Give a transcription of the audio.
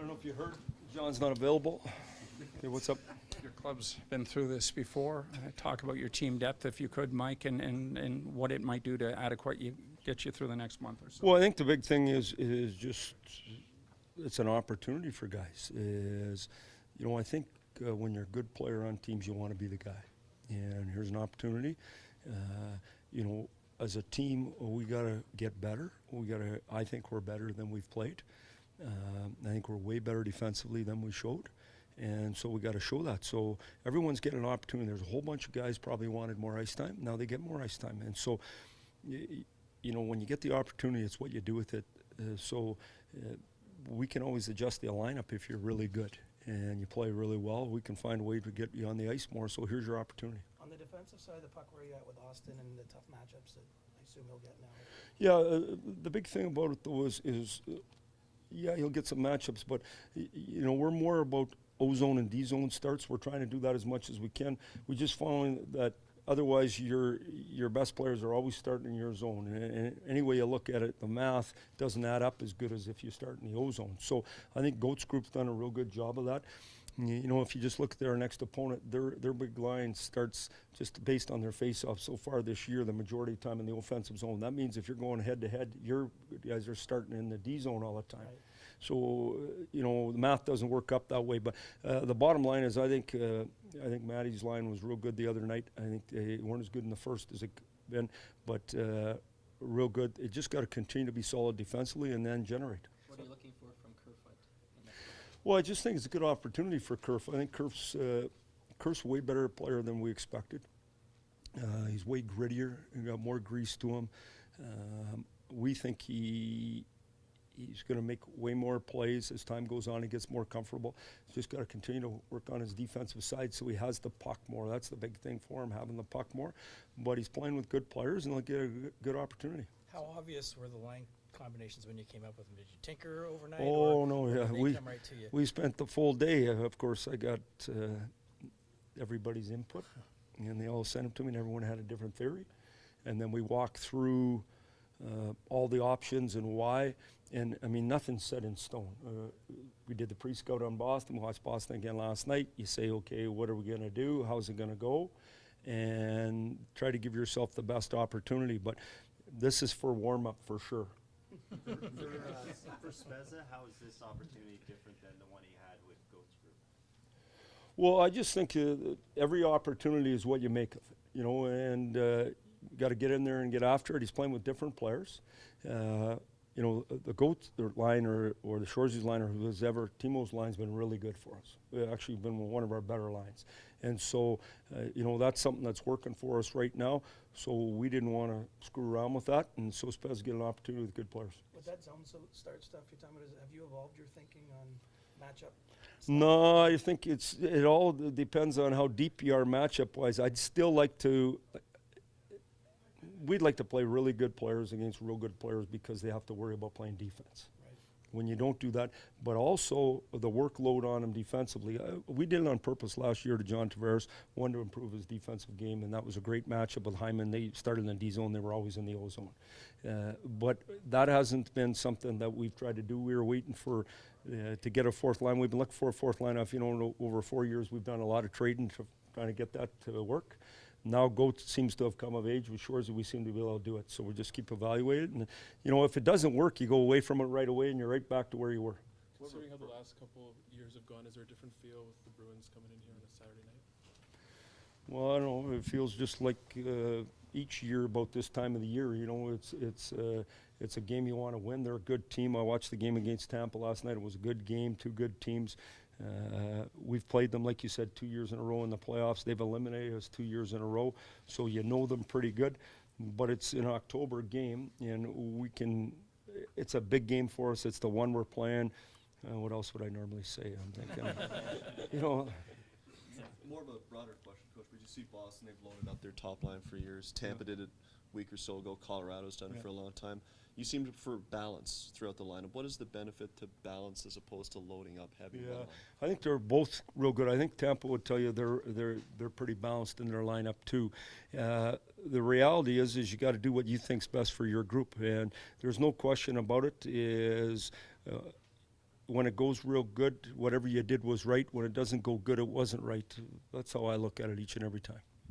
don't know if you heard, John's not available. Okay, what's up? Your club's been through this before. Talk about your team depth, if you could, Mike, and what it might do to get you through the next month or so. Well, I think the big thing is just it's an opportunity for guys. I think when you're a good player on teams, you want to be the guy. And here's an opportunity. As a team, we got to get better. I think we're better than we've played. I think we're way better defensively than we showed. And so we got to show that. So everyone's getting an opportunity. There's a whole bunch of guys probably wanted more ice time. Now they get more ice time. And so, when you get the opportunity, it's what you do with it. We can always adjust the lineup if you're really good and you play really well. We can find a way to get you on the ice more. So here's your opportunity. On the defensive side of the puck, where are you at with Austin and the tough matchups that I assume he'll get now? Yeah, the big thing about it, though, is he'll get some matchups, but, we're more about O-zone and D-zone starts. We're trying to do that as much as we can. We just found that otherwise your best players are always starting in your zone. And any way you look at it, the math doesn't add up as good as if you start in the O-zone. So I think Goats Group's done a real good job of that. If you just look at their next opponent, their big line starts just based on their face-off so far this year, the majority of the time in the offensive zone. That means if you're going head-to-head, your guys are starting in the D-zone all the time. Right. So, the math doesn't work up that way. But the bottom line is I think Matty's line was real good the other night. I think they weren't as good in the first as it been, but real good. It just got to continue to be solid defensively and then generate. What are you looking for from Kerfoot? Well, I just think it's a good opportunity for Kerf. I think Kerf's a way better player than we expected. He's way grittier. He got more grease to him. We think he's going to make way more plays as time goes on. He gets more comfortable. He's just got to continue to work on his defensive side so he has the puck more. That's the big thing for him, having the puck more. But he's playing with good players, and he'll get a good opportunity. How obvious were the line combinations when you came up with them? Did you tinker overnight? Oh, no, yeah. Did they come right to you? We spent the full day. Of course, I got everybody's input, and they all sent them to me, and everyone had a different theory. And then we walked through all the options and why. And, nothing's set in stone. We did the pre-scout on Boston. We watched Boston again last night. You say, okay, what are we going to do? How's it going to go? And try to give yourself the best opportunity. But this is for warm-up for sure. For Spezza, how is this opportunity different than the one he had with Goats Group? Well, I just think every opportunity is what you make of it, and you got to get in there and get after it. He's playing with different players. The Goats line or the Shoresy line or whoever, Timo's line's been really good for us. It's actually been one of our better lines. And so, that's something that's working for us right now. So we didn't want to screw around with that. And so Spez get an opportunity with good players. With that zone start stuff you're talking about, have you evolved your thinking on matchup stuff? No, I think it all depends on how deep you are matchup-wise. I'd still like to we'd like to play really good players against real good players because they have to worry about playing defense. Right. When you don't do that, but also the workload on him defensively. We did it on purpose last year to John Tavares, wanted to improve his defensive game, and that was a great matchup with Hyman. They started in the D-zone. They were always in the O-zone. But that hasn't been something that we've tried to do. We were waiting for to get a fourth line. We've been looking for a fourth line. Over 4 years, we've done a lot of trading trying to get that to work. Now Goat seems to have come of age with Shoresy. We seem to be able to do it. So we just keep evaluating. And, if it doesn't work, you go away from it right away and you're right back to where you were. Considering how the last couple of years have gone, is there a different feel with the Bruins coming in here on a Saturday night? Well, I don't know. It feels just like each year about this time of the year. It's a game you want to win. They're a good team. I watched the game against Tampa last night. It was a good game, two good teams. We've played them, like you said, 2 years in a row in the playoffs. They've eliminated us 2 years in a row, so you know them pretty good. But it's an October game, and it's a big game for us. It's the one we're playing. What else would I normally say? I'm thinking, More of a broader question, Coach. But you see Boston, they've loaded up their top line for years. Tampa did it a week or so ago. Colorado's done it for a long time. You seem to prefer balance throughout the lineup. What is the benefit to balance as opposed to loading up heavy? Yeah, I think they're both real good. I think Tampa would tell you they're pretty balanced in their lineup too. The reality is you got to do what you think's best for your group, and there's no question about it. when it goes real good, whatever you did was right. When it doesn't go good, it wasn't right. That's how I look at it each and every time.